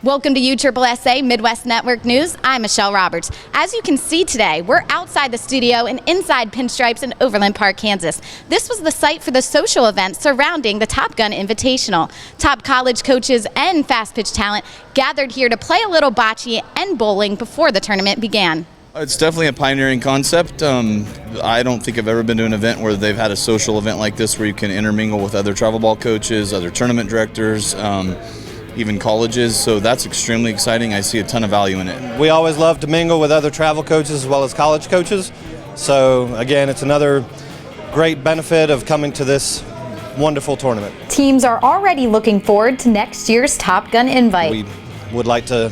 Welcome to USSSA Midwest Network News. I'm Michelle Roberts. As you can see today, we're outside the studio and inside Pinstripes in Overland Park, Kansas. This was the site for the social event surrounding the Top Gun Invitational. Top college coaches and fast pitch talent gathered here to play a little bocce and bowling before the tournament began. It's definitely a pioneering concept. I don't think I've ever been to an event where they've had a social event like this where you can intermingle with other travel ball coaches, other tournament directors, even colleges, so that's extremely exciting. I see a ton of value in it. We always love to mingle with other travel coaches as well as college coaches, so again, it's another great benefit of coming to this wonderful tournament. Teams are already looking forward to next year's Top Gun invite. We would like to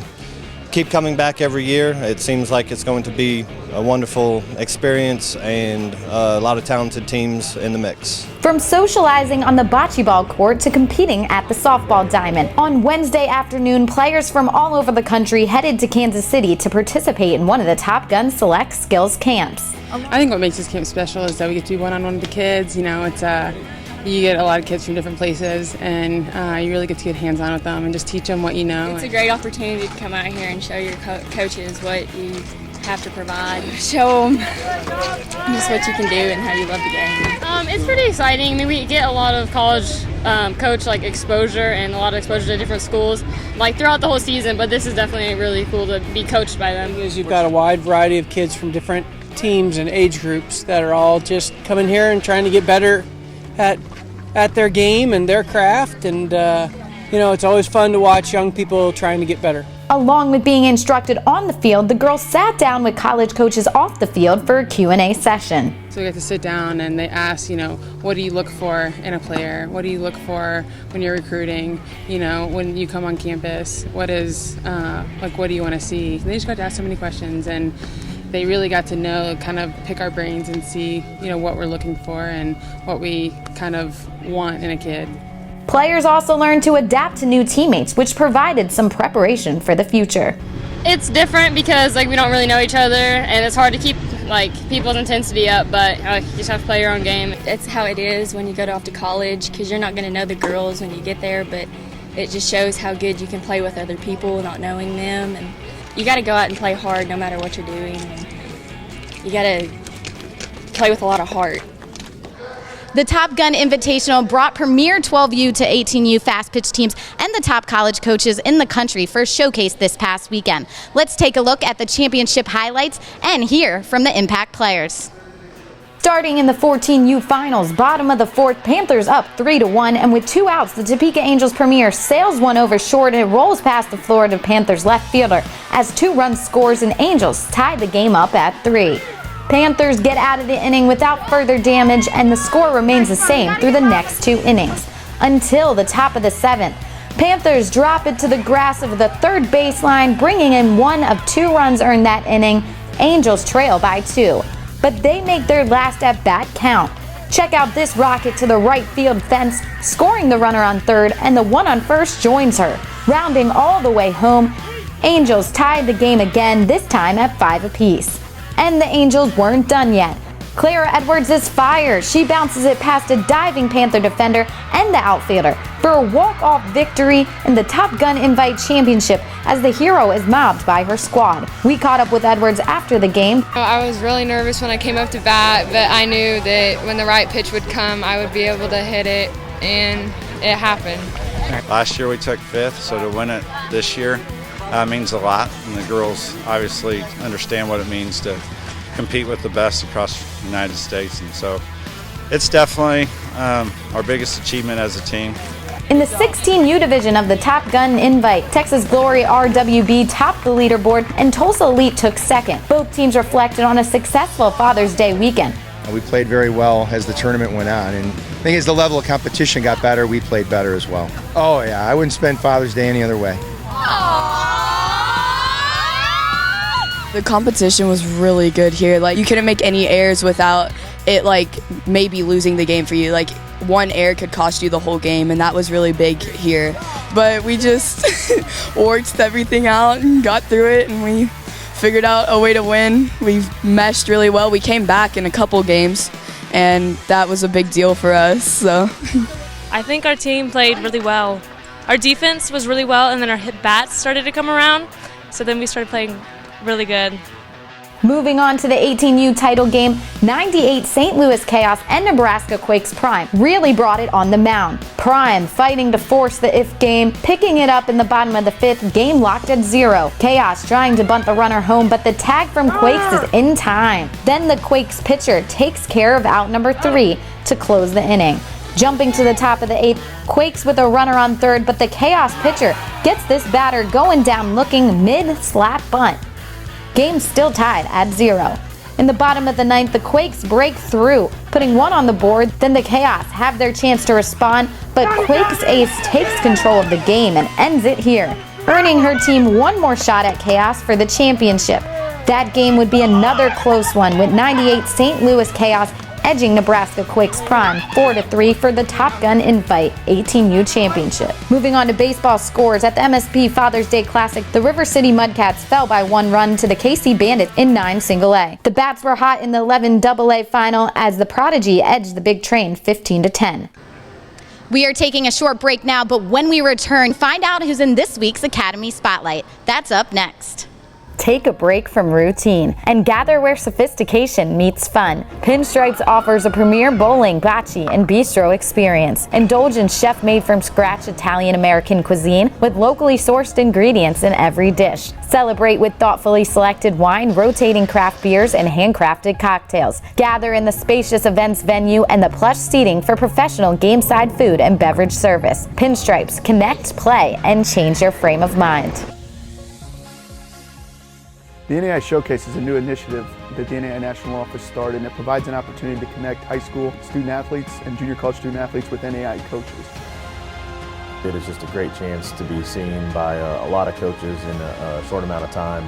keep coming back every year. It seems like it's going to be a wonderful experience and a lot of talented teams in the mix. From socializing on the bocce ball court to competing at the softball diamond. On Wednesday afternoon, players from all over the country headed to Kansas City to participate in one of the Top Gun Select Skills camps. I think what makes this camp special is that we get to be one-on-one with the kids. You know, it's you get a lot of kids from different places, and you really get to get hands-on with them and just teach them what you know. It's a great opportunity to come out here and show your coaches what you have to provide. Show them just what you can do and how you love the game. It's pretty exciting. I mean, we get a lot of college coach exposure and a lot of exposure to different schools throughout the whole season, but this is definitely really cool to be coached by them. Because you've got a wide variety of kids from different teams and age groups that are all just coming here and trying to get better at their game and their craft, and you know, it's always fun to watch young people trying to get better. Along with being instructed on the field, the girls sat down with college coaches off the field for a Q&A session. So we get to sit down and they ask, you know, what do you look for in a player? What do you look for when you're recruiting? You know, when you come on campus, what is, what do you want to see? They just got to ask so many questions, and they really got to know, kind of pick our brains and see, you know, what we're looking for and what we kind of want in a kid. Players also learned to adapt to new teammates, which provided some preparation for the future. It's different because we don't really know each other, and it's hard to keep people's intensity up, but you just have to play your own game. It's how it is when you go off to college, because you're not going to know the girls when you get there, but it just shows how good you can play with other people, not knowing them, and you got to go out and play hard no matter what you're doing, and you got to play with a lot of heart. The Top Gun Invitational brought premier 12U to 18U fast pitch teams and the top college coaches in the country for a showcase this past weekend. Let's take a look at the championship highlights and hear from the Impact players. Starting in the 14U finals, bottom of the fourth, Panthers up 3-1, and with 2 outs, the Topeka Angels premier sails one over short and it rolls past the Florida Panthers left fielder as 2 runs scores and Angels tie the game up at 3. Panthers get out of the inning without further damage, and the score remains the same through the next 2 innings. Until the top of the 7th, Panthers drop it to the grass of the third baseline, bringing in 1 of 2 runs earned that inning. Angels trail by 2, but they make their last at-bat count. Check out this rocket to the right field fence, scoring the runner on third, and the one on first joins her. Rounding all the way home, Angels tied the game again, this time at 5 apiece. And the Angels weren't done yet. Clara Edwards is fired. She bounces it past a diving Panther defender and the outfielder for a walk-off victory in the Top Gun Invite Championship as the hero is mobbed by her squad. We caught up with Edwards after the game. I was really nervous when I came up to bat, but I knew that when the right pitch would come, I would be able to hit it, and it happened. Last year we took 5th, so to win it this year means a lot, and the girls obviously understand what it means to compete with the best across the United States, and so it's definitely our biggest achievement as a team. In the 16U division of the Top Gun Invite, Texas Glory RWB topped the leaderboard and Tulsa Elite took 2nd. Both teams reflected on a successful Father's Day weekend. We played very well as the tournament went on, and I think as the level of competition got better, we played better as well. Oh yeah, I wouldn't spend Father's Day any other way. The competition was really good here. You couldn't make any errors without it maybe losing the game for you. 1 error could cost you the whole game, and that was really big here. But we just worked everything out and got through it, and we figured out a way to win. We meshed really well. We came back in a couple games, and that was a big deal for us. So I think our team played really well. our defense was really well, and then our bats started to come around. So then we started playing really good. Moving on to the 18U title game, 98 St. Louis Chaos and Nebraska Quakes Prime really brought it on the mound. Prime fighting to force the if game, picking it up in the bottom of the 5th, game locked at 0. Chaos trying to bunt the runner home, but the tag from Quakes is in time. Then the Quakes pitcher takes care of out number 3 to close the inning. Jumping to the top of the 8th, Quakes with a runner on 3rd, but the Chaos pitcher gets this batter going down looking mid-slap bunt. Game still tied at 0. In the bottom of the 9th, the Quakes break through, putting 1 on the board. Then the Chaos have their chance to respond, but Quakes ace takes control of the game and ends it here, earning her team 1 more shot at Chaos for the championship. That game would be another close one, with 98 St. Louis Chaos edging Nebraska Quakes Prime 4-3 for the Top Gun Invite 18U Championship. Moving on to baseball scores, at the MSP Father's Day Classic, the River City Mudcats fell by 1 run to the KC Bandits in 9 single-A. The Bats were hot in the 11 double-A final as the Prodigy edged the Big Train 15-10. We are taking a short break now, but when we return, find out who's in this week's Academy Spotlight. That's up next. Take a break from routine and gather where sophistication meets fun. Pinstripes offers a premier bowling, bocce, and bistro experience. Indulge in chef-made from scratch Italian-American cuisine with locally sourced ingredients in every dish. Celebrate with thoughtfully selected wine, rotating craft beers, and handcrafted cocktails. Gather in the spacious events venue and the plush seating for professional game-side food and beverage service. Pinstripes, connect, play, and change your frame of mind. The NAI Showcase is a new initiative that the NAI National Office started, and it provides an opportunity to connect high school student athletes and junior college student athletes with NAI coaches. It is just a great chance to be seen by a lot of coaches in a short amount of time.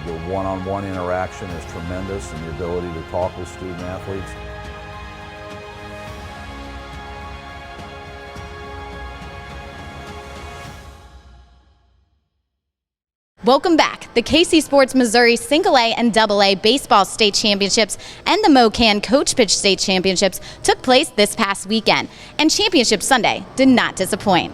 The one-on-one interaction is tremendous, and the ability to talk with student athletes. Welcome back. The KC Sports Missouri Single-A and Double-A Baseball State Championships and the MoCan Coach Pitch State Championships took place this past weekend, and Championship Sunday did not disappoint.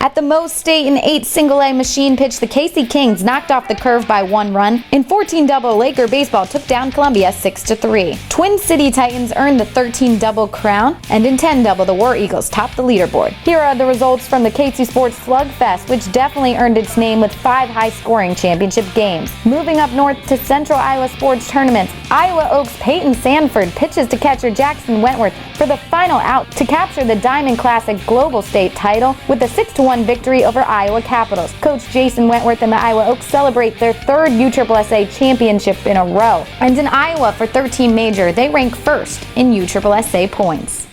At the Mo State and 8 single-A machine pitch, the KC Kings knocked off the curve by 1 run. In 14 double, Laker baseball took down Columbia 6-3. Twin City Titans earned the 13 double crown, and in 10 double, the War Eagles topped the leaderboard. Here are the results from the KC Sports Slugfest, which definitely earned its name with 5 high-scoring championship games. Moving up north to Central Iowa Sports Tournaments, Iowa Oaks Peyton Sanford pitches to catcher Jackson Wentworth for the final out to capture the Diamond Classic Global State title with a 6-1 victory over Iowa Capitals. Coach Jason Wentworth and the Iowa Oaks celebrate their 3rd USSSA championship in a row. And in Iowa for 13 major, they rank 1st in USSSA points.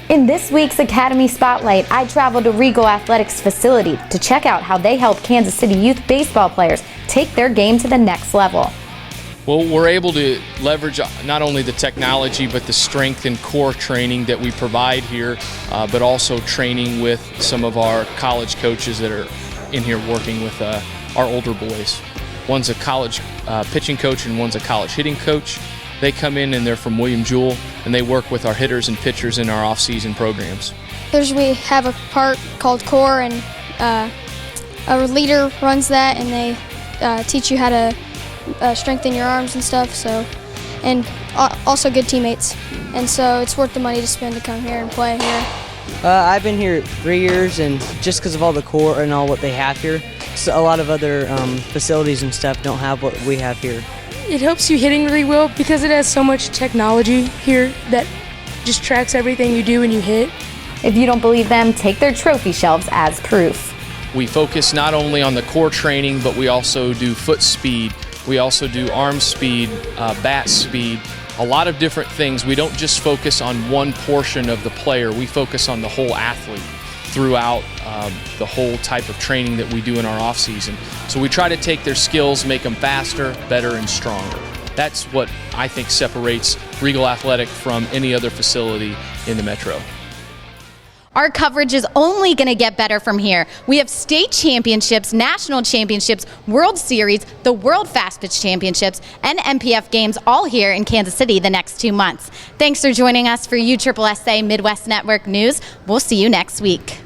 In this week's Academy Spotlight, I traveled to Regal Athletics facility to check out how they help Kansas City youth baseball players take their game to the next level. Well, we're able to leverage not only the technology but the strength and core training that we provide here, but also training with some of our college coaches that are in here working with our older boys. One's a college pitching coach and one's a college hitting coach. They come in and they're from William Jewell, and they work with our hitters and pitchers in our off-season programs. We have a part called core, and a leader runs that, and they teach you how to strengthen your arms and stuff, and also good teammates, and so it's worth the money to spend to come here and play here. I've been here 3 years, and just because of all the core and all what they have here, so a lot of other facilities and stuff don't have what we have here. It helps you hitting really well because it has so much technology here that just tracks everything you do when you hit. If you don't believe them, take their trophy shelves as proof. We focus not only on the core training, but we also do foot speed. We also do arm speed, bat speed, a lot of different things. We don't just focus on one portion of the player. We focus on the whole athlete throughout the whole type of training that we do in our off season. So we try to take their skills, make them faster, better, and stronger. That's what I think separates Regal Athletic from any other facility in the Metro. Our coverage is only going to get better from here. We have state championships, national championships, World Series, the World Fast Pitch Championships, and MPF games all here in Kansas City the next 2 months. Thanks for joining us for USSSA Midwest Network News. We'll see you next week.